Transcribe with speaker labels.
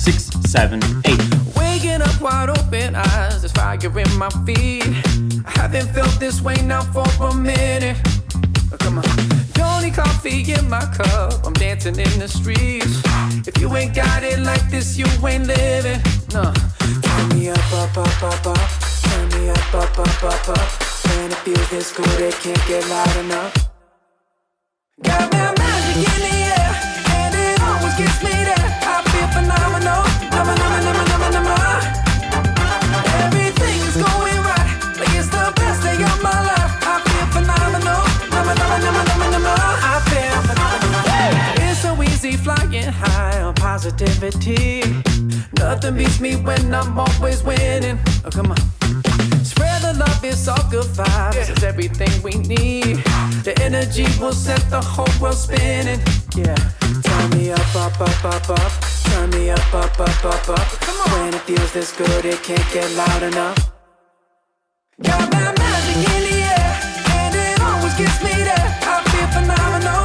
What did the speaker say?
Speaker 1: 6, 7, 8.
Speaker 2: Waking up wide open eyes, there's fire in my feet. I haven't felt this way now for a minute. Oh, come on. Only coffee in my cup, I'm dancing in the streets. If you ain't got it like this, you ain't living. No. Turn me up, up, up, up, up. Turn me up, up, up, up, up. When it feels this good, it can't get loud enough. Got that magic in the air, and it always gets me there. I feel phenomenal, everything is going right, like it's the best day of my life. I feel phenomenal, I feel phenomenal. It's so easy flying high on positivity. Nothing beats me when I'm always winning. Oh, come on. Spread the love, it's all good vibes. It's everything we need. The energy will set the whole world spinning. Yeah. Turn me up, up, up, up, up. Turn me up, up, up, up, up. Come on. When it feels this good, it can't get loud enough. Got that magic in the air, and it always gets me there. I feel phenomenal,